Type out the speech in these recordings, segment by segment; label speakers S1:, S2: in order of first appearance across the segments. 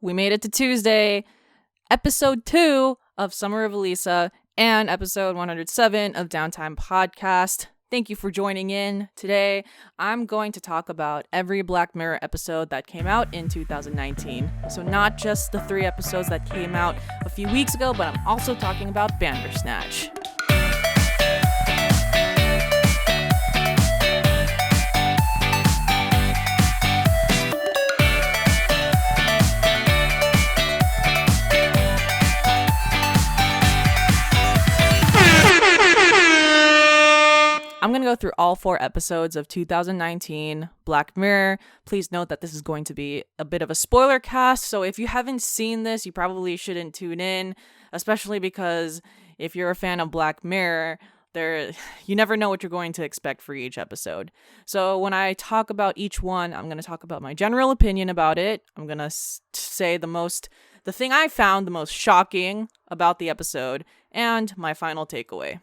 S1: We made it to Tuesday, episode 2 of Summer of Alyssa and episode 107 of Downtime Podcast. Thank you for joining in. Today, I'm going to talk about every Black Mirror episode that came out in 2019. So not just the 3 episodes that came out a few weeks ago, but I'm also talking about Bandersnatch. I'm going to go through all 4 episodes of 2019 Black Mirror. Please note that this is going to be a bit of a spoiler cast, so if you haven't seen this, you probably shouldn't tune in, especially because if you're a fan of Black Mirror, you never know what you're going to expect for each episode. So when I talk about each one, I'm going to talk about my general opinion about it. I'm going to say the thing I found the most shocking about the episode, and my final takeaway.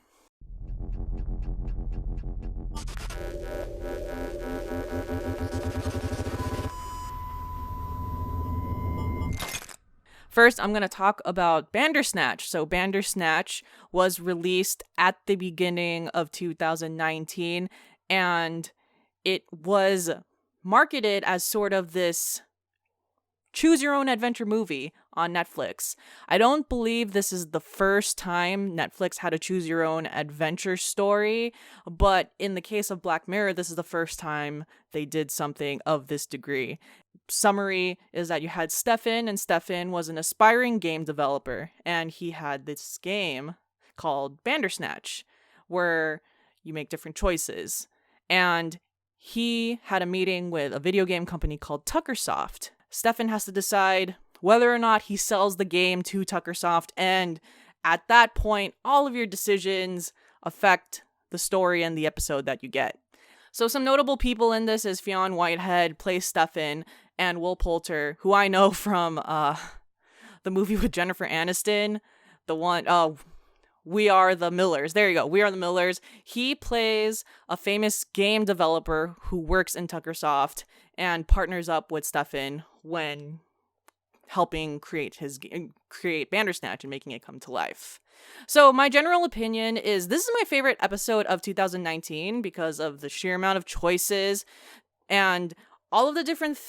S1: First, I'm going to talk about Bandersnatch. So Bandersnatch was released at the beginning of 2019, and it was marketed as sort of this choose-your-own-adventure movie on Netflix. I don't believe this is the first time Netflix had a choose-your-own-adventure story, but in the case of Black Mirror, this is the first time they did something of this degree. Summary is that you had Stefan, and Stefan was an aspiring game developer, and he had this game called Bandersnatch, where you make different choices. And he had a meeting with a video game company called Tuckersoft. Stefan has to decide whether or not he sells the game to Tuckersoft, and at that point, all of your decisions affect the story and the episode that you get. So some notable people in this is Fionn Whitehead plays Stefan, and Will Poulter, who I know from the movie with Jennifer Aniston, the one, We Are the Millers. There you go, We Are the Millers. He plays a famous game developer who works in Tuckersoft and partners up with Stefan when helping create Bandersnatch and making it come to life. So my general opinion is this is my favorite episode of 2019 because of the sheer amount of choices and all of the different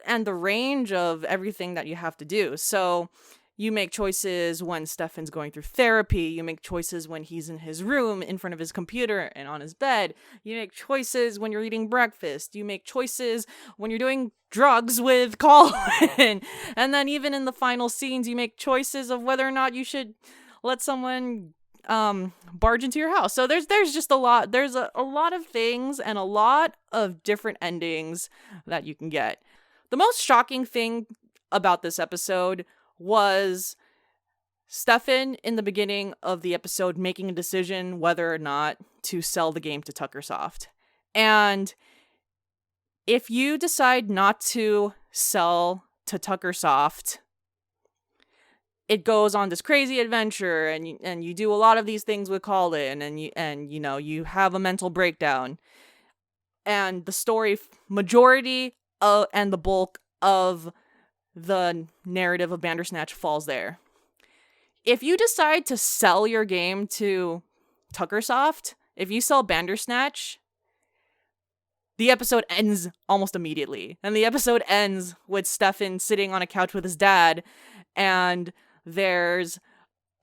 S1: and the range of everything that you have to do. So you make choices when Stefan's going through therapy. You make choices when he's in his room in front of his computer and on his bed. You make choices when you're eating breakfast. You make choices when you're doing drugs with Colin. And then even in the final scenes, you make choices of whether or not you should let someone barge into your house. So there's just a lot. There's a lot of things and a lot of different endings that you can get. The most shocking thing about this episode was Stefan in the beginning of the episode making a decision whether or not to sell the game to Tuckersoft. And if you decide not to sell to Tuckersoft, it goes on this crazy adventure, and you do a lot of these things with Colin, and you have a mental breakdown, and the story majority and the bulk of the narrative of Bandersnatch falls there. If you decide to sell your game to Tuckersoft, if you sell Bandersnatch, the episode ends almost immediately, and the episode ends with Stefan sitting on a couch with his dad, and there's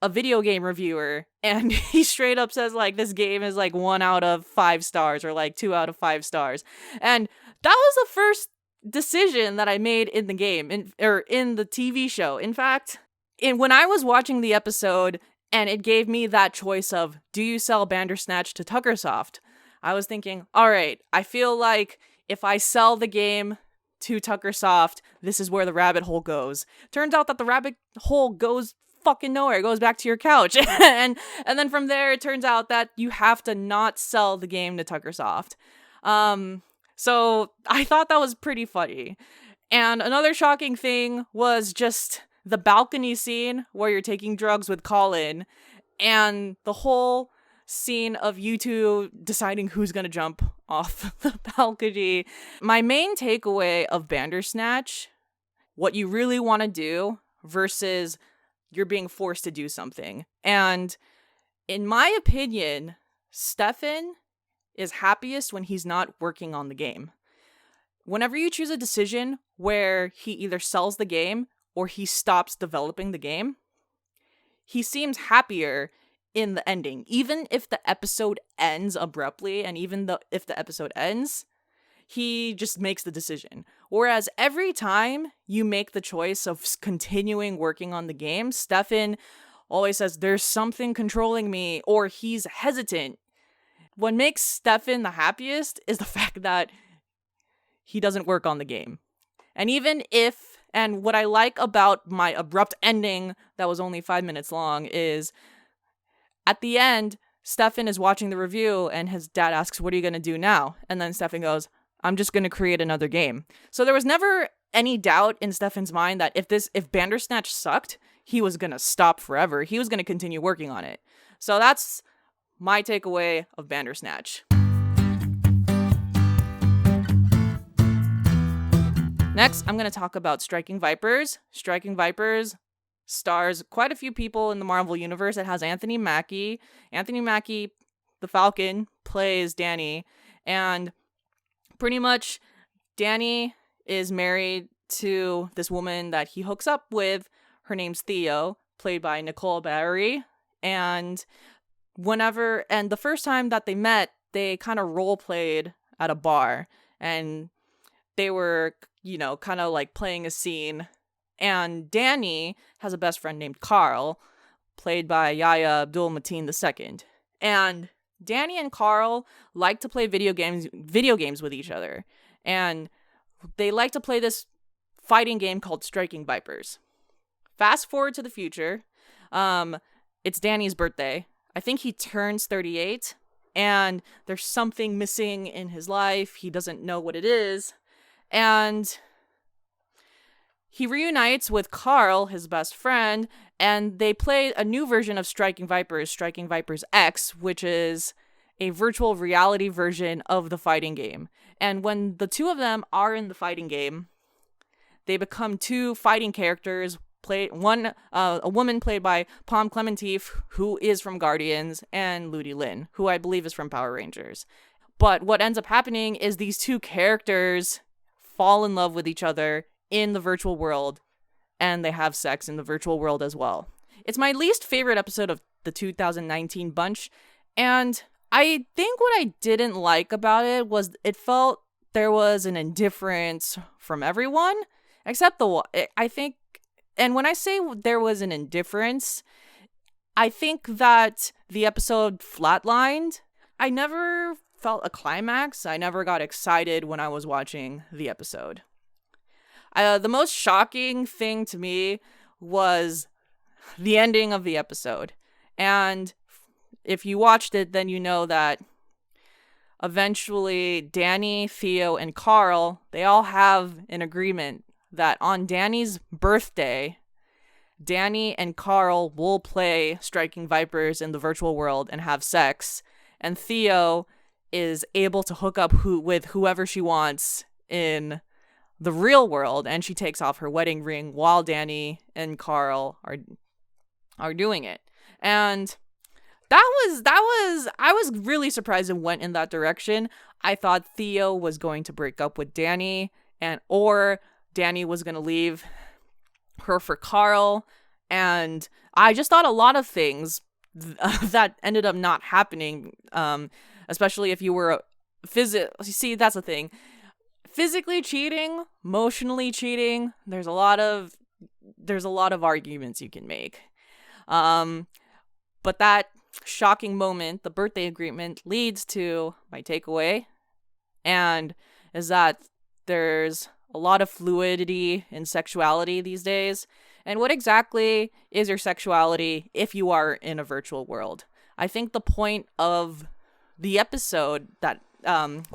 S1: a video game reviewer, and he straight up says, like, this game is, like, 1 out of 5 stars, or, like, 2 out of 5 stars. And that was the first decision that I made in the game, in the TV show. In fact, when I was watching the episode, and it gave me that choice of, do you sell Bandersnatch to Tuckersoft? I was thinking, all right, I feel like if I sell the game to Tuckersoft, this is where the rabbit hole goes. Turns out that the rabbit hole goes fucking nowhere. It goes back to your couch. and then from there, it turns out that you have to not sell the game to Tuckersoft. So I thought that was pretty funny. And another shocking thing was just the balcony scene where you're taking drugs with Colin, and the whole scene of you two deciding who's gonna jump off the balcony. My main takeaway of Bandersnatch what you really want to do versus you're being forced to do something. And in my opinion, Stefan is happiest when he's not working on the game. Whenever you choose a decision where he either sells the game or he stops developing the game, he seems happier in the ending. Even if the episode ends abruptly, and if the episode ends, he just makes the decision. Whereas every time you make the choice of continuing working on the game, Stefan always says, there's something controlling me, or he's hesitant. What makes Stefan the happiest is the fact that he doesn't work on the game. And what I like about my abrupt ending that was only 5 minutes long is at the end, Stefan is watching the review and his dad asks, what are you going to do now? And then Stefan goes, I'm just going to create another game. So there was never any doubt in Stefan's mind that if Bandersnatch sucked, he was going to stop forever. He was going to continue working on it. So that's my takeaway of Bandersnatch. Next, I'm going to talk about Striking Vipers. Striking Vipers stars quite a few people in the Marvel Universe. It has Anthony Mackie. Anthony Mackie, the Falcon, plays Danny. And pretty much, Danny is married to this woman that he hooks up with. Her name's Theo, played by Nicole Barry. And the first time that they met, they kind of role played at a bar. And they were, kind of like playing a scene. And Danny has a best friend named Carl, played by Yahya Abdul-Mateen II. And Danny and Carl like to play video games with each other. And they like to play this fighting game called Striking Vipers. Fast forward to the future. It's Danny's birthday. I think he turns 38. And there's something missing in his life. He doesn't know what it is. And he reunites with Carl, his best friend, and they play a new version of Striking Vipers X, which is a virtual reality version of the fighting game. And when the two of them are in the fighting game, they become two fighting characters. A woman played by Pom Clementif, who is from Guardians, and Ludi Lin, who I believe is from Power Rangers. But what ends up happening is these two characters fall in love with each other in the virtual world, and they have sex in the virtual world as well. It's my least favorite episode of the 2019 bunch, and I think what I didn't like about it was it felt there was an indifference from everyone, except I think, and when I say there was an indifference, I think that the episode flatlined. I never felt a climax. I never got excited when I was watching the episode. The most shocking thing to me was the ending of the episode. And if you watched it, then you know that eventually Danny, Theo, and Carl, they all have an agreement that on Danny's birthday, Danny and Carl will play Striking Vipers in the virtual world and have sex. And Theo is able to hook up with whoever she wants in the real world, and she takes off her wedding ring while Danny and Carl are doing it. And I was really surprised it went in that direction. I thought Theo was going to break up with Danny, or Danny was going to leave her for Carl, and I just thought a lot of things that ended up not happening, especially if you were see, that's the thing. Physically cheating, emotionally cheating, there's a lot of arguments you can make. But that shocking moment, the birthday agreement, leads to my takeaway, and is that there's a lot of fluidity in sexuality these days. And what exactly is your sexuality if you are in a virtual world? I think the point of the episode that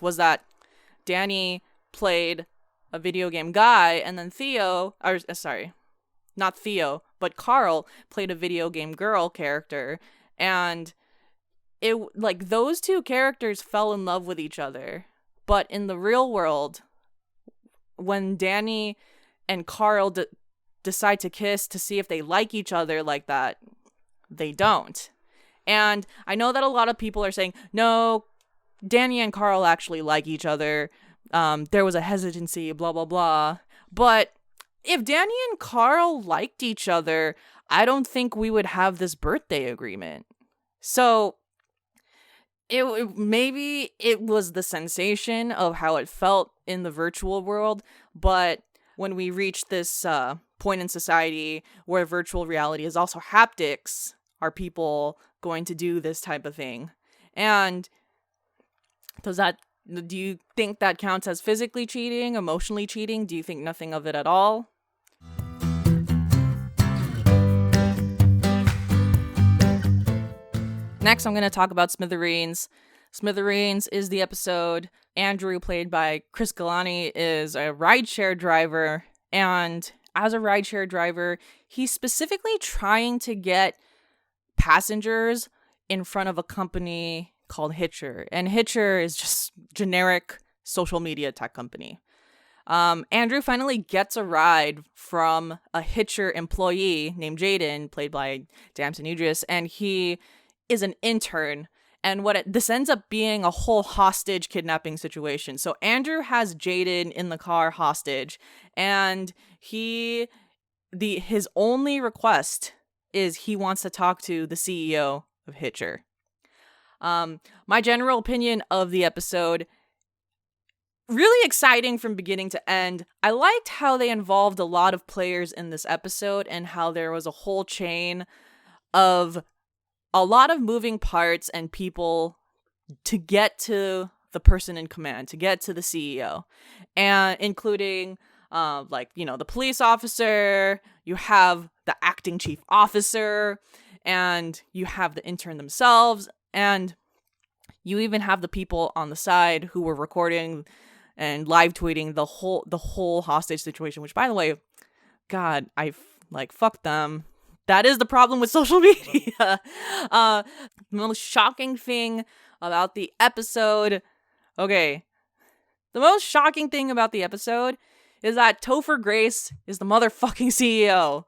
S1: was that Danny played a video game guy, and then not Theo, but Carl played a video game girl character, and it those two characters fell in love with each other. But in the real world, when Danny and Carl decide to kiss to see if they like each other like that. They don't. And I know that a lot of people are saying, no, Danny and Carl actually like each other. There was a hesitancy, blah, blah, blah. But if Danny and Carl liked each other, I don't think we would have this birthday agreement. So maybe it was the sensation of how it felt in the virtual world, but when we reach this point in society where virtual reality is also haptics, are people going to do this type of thing? And do you think that counts as physically cheating, emotionally cheating? Do you think nothing of it at all? Next, I'm going to talk about Smithereens. Smithereens is the episode. Andrew, played by Chris Galani, is a rideshare driver. And as a rideshare driver, he's specifically trying to get passengers in front of a company called Hitcher. And Hitcher is just generic social media tech company. Andrew finally gets a ride from a Hitcher employee named Jaden, played by Damson Idris, and he is an intern. And this ends up being a whole hostage kidnapping situation. So Andrew has Jaden in the car hostage, and his only request is he wants to talk to the CEO of Hitcher. My general opinion of the episode, really exciting from beginning to end. I liked how they involved a lot of players in this episode and how there was a whole chain of a lot of moving parts and people to get to the person in command, to get to the CEO, and including the police officer, you have the acting chief officer, and you have the intern themselves, and you even have the people on the side who were recording and live tweeting the whole hostage situation, which, by the way, God, fuck them. That is the problem with social media. The most shocking thing about the episode. Okay. The most shocking thing about the episode is that Topher Grace is the motherfucking CEO.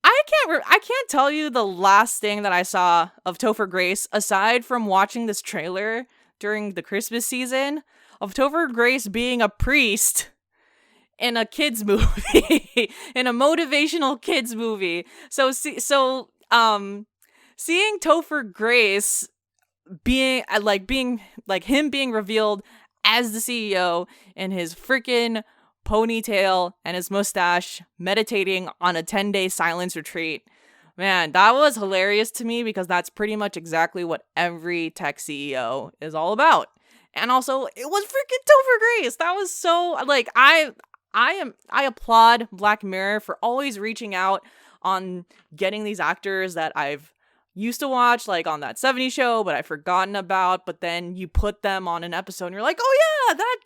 S1: I can't tell you the last thing that I saw of Topher Grace, aside from watching this trailer during the Christmas season, of Topher Grace being a priest in a kids movie, in a motivational kids movie. So seeing Topher Grace being revealed as the CEO in his freaking ponytail and his mustache, meditating on a 10-day silence retreat. Man, that was hilarious to me because that's pretty much exactly what every tech CEO is all about. And also, it was freaking Topher Grace. That was so, I applaud Black Mirror for always reaching out on getting these actors that I've used to watch, like on that 70s show, but I've forgotten about, but then you put them on an episode and you're like, oh yeah, that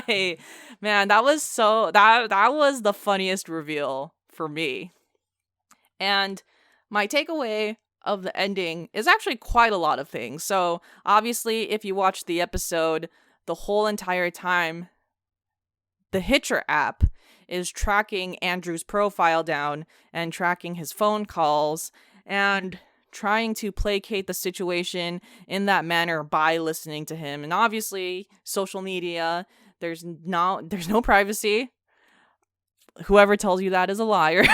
S1: guy. Man, that was the funniest reveal for me. And my takeaway of the ending is actually quite a lot of things. So obviously, if you watch the episode, the whole entire time, the Hitcher app is tracking Andrew's profile down and tracking his phone calls and trying to placate the situation in that manner by listening to him. And obviously, social media, there's no privacy. Whoever tells you that is a liar.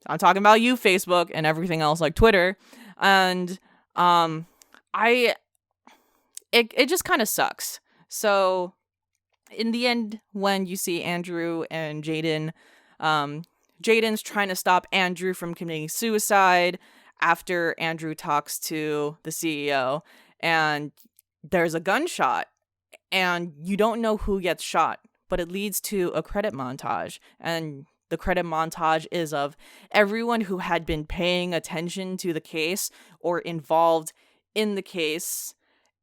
S1: I'm talking about you, Facebook, and everything else like Twitter. And it just kind of sucks. So in the end, when you see Andrew and Jaden, Jaden's trying to stop Andrew from committing suicide after Andrew talks to the CEO, and there's a gunshot, and you don't know who gets shot, but it leads to a credit montage, and the credit montage is of everyone who had been paying attention to the case or involved in the case,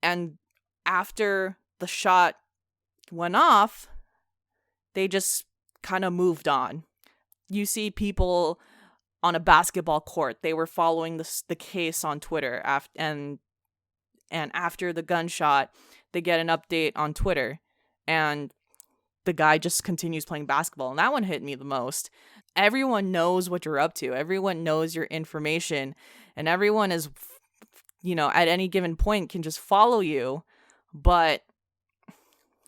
S1: and after the shot went off, they just kind of moved on. You see people on a basketball court. They were following the case on Twitter and after the gunshot, they get an update on Twitter, and the guy just continues playing basketball. And that one hit me the most. Everyone knows what you're up to. Everyone knows your information. And everyone is, at any given point can just follow you. But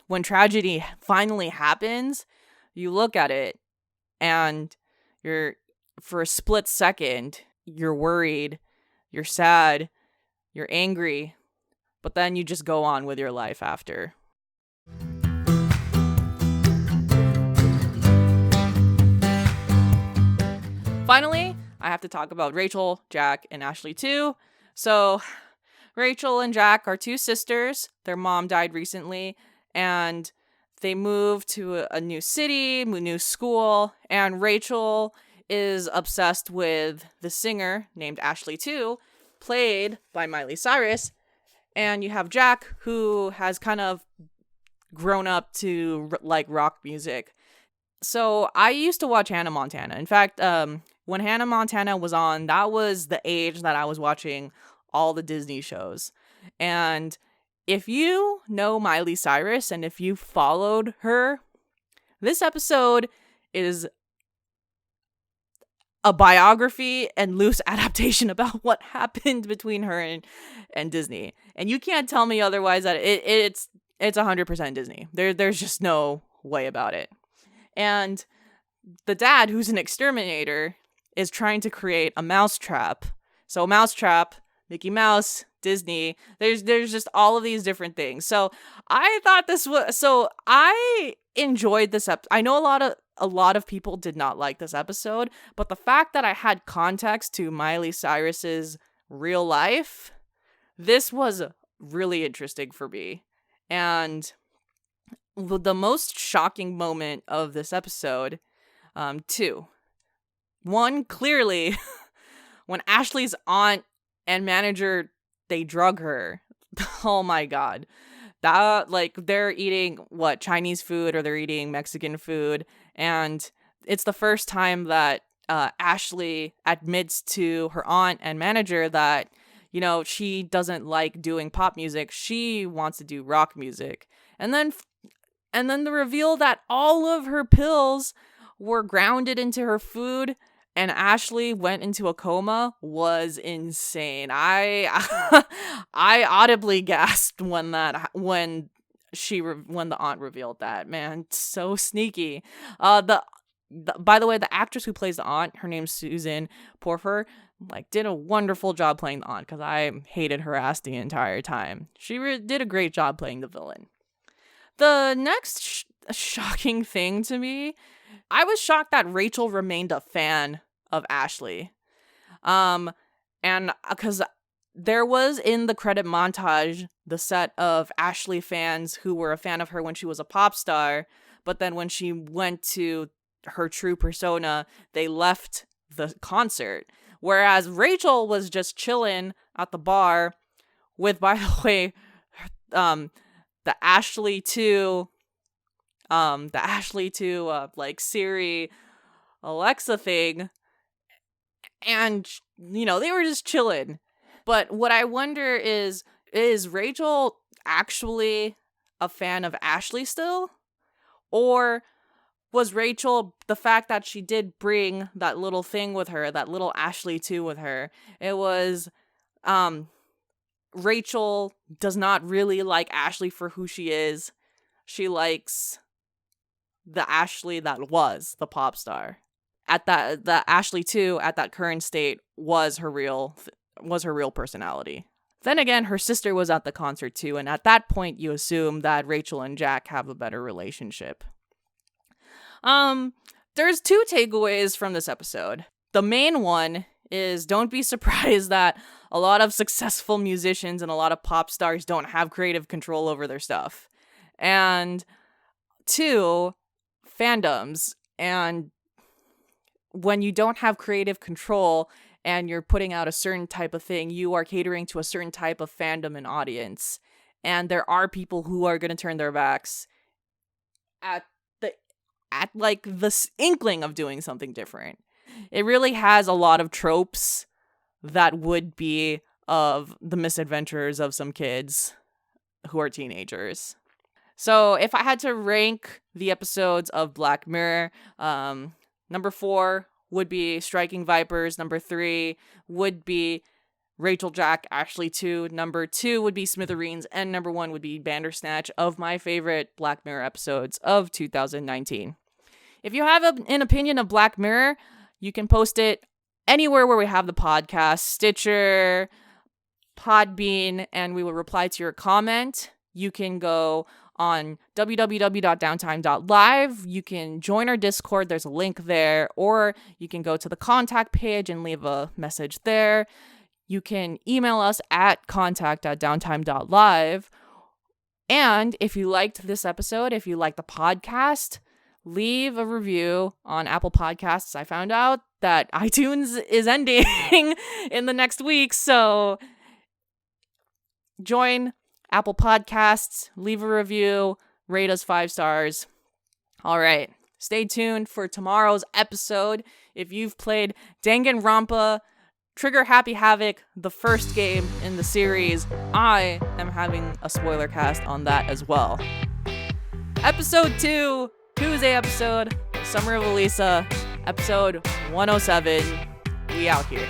S1: when tragedy finally happens, you look at it and for a split second, you're worried, you're sad, you're angry, but then you just go on with your life after. Finally, I have to talk about Rachel, Jack, and Ashley too. So, Rachel and Jack are two sisters. Their mom died recently, and they moved to a new city, new school, and Rachel is obsessed with the singer named Ashley too, played by Miley Cyrus. And you have Jack, who has kind of grown up to like rock music. So I used to watch Hannah Montana. In fact, when Hannah Montana was on, that was the age that I was watching all the Disney shows. And if you know Miley Cyrus and if you followed her, this episode is a biography and loose adaptation about what happened between her and Disney. And you can't tell me otherwise that it's 100% Disney. There's just no way about it. And the dad, who's an exterminator, is trying to create a mousetrap. So mousetrap, Mickey Mouse, Disney, there's just all of these different things. So I enjoyed this episode. I know a lot of people did not like this episode, but the fact that I had context to Miley Cyrus's real life, this was really interesting for me. And the most shocking moment of this episode, two. One, clearly, when Ashley's aunt and manager, they drug her. Oh my God. That, like, they're eating, Chinese food, or they're eating Mexican food. And it's the first time that Ashley admits to her aunt and manager that, she doesn't like doing pop music. She wants to do rock music. And then the reveal that all of her pills were grounded into her food and Ashley went into a coma was insane. I audibly gasped when the aunt revealed that. Man, so sneaky. By the way, the actress who plays the aunt, her name's Susan Porfer, did a wonderful job playing the aunt because I hated her ass the entire time. She did a great job playing the villain. The next shocking thing to me, I was shocked that Rachel remained a fan of Ashley. And because there was in the credit montage the set of Ashley fans who were a fan of her when she was a pop star, but then when she went to her true persona, they left the concert. Whereas Rachel was just chilling at the bar with, by the way, the Ashley 2, Siri, Alexa thing. And, they were just chilling. But what I wonder is Rachel actually a fan of Ashley still? Or was Rachel, the fact that she did bring that little thing with her, that little Ashley 2 with her, it was, Rachel does not really like Ashley for who she is. She likes the Ashley that was the pop star. The Ashley 2 at that current state was her real personality. Then again, her sister was at the concert too, and at that point you assume that Rachel and Jack have a better relationship. There's two takeaways from this episode. The main one is don't be surprised that a lot of successful musicians and a lot of pop stars don't have creative control over their stuff. And two, fandoms. And when you don't have creative control and you're putting out a certain type of thing, you are catering to a certain type of fandom and audience. And there are people who are going to turn their backs at the inkling of doing something different. It really has a lot of tropes that would be of the misadventures of some kids who are teenagers. So if I had to rank the episodes of Black Mirror, number 4 would be Striking Vipers. Number 3 would be Rachel Jack Ashley 2. Number 2 would be Smithereens. And number 1 would be Bandersnatch, of my favorite Black Mirror episodes of 2019. If you have an opinion of Black Mirror, you can post it anywhere where we have the podcast, Stitcher, Podbean, and we will reply to your comment. You can go on www.downtime.live. You can join our Discord. There's a link there. Or you can go to the contact page and leave a message there. You can email us at contact@downtime.live. And if you liked this episode, if you liked the podcast, leave a review on Apple Podcasts. I found out that iTunes is ending in the next week, so join Apple Podcasts, leave a review, rate us 5 stars. All right, stay tuned for tomorrow's episode. If you've played Danganronpa Trigger Happy Havoc, the first game in the series, I am having a spoiler cast on that as well. Episode 2, Tuesday episode, Summer of Alyssa, episode 107. We out here.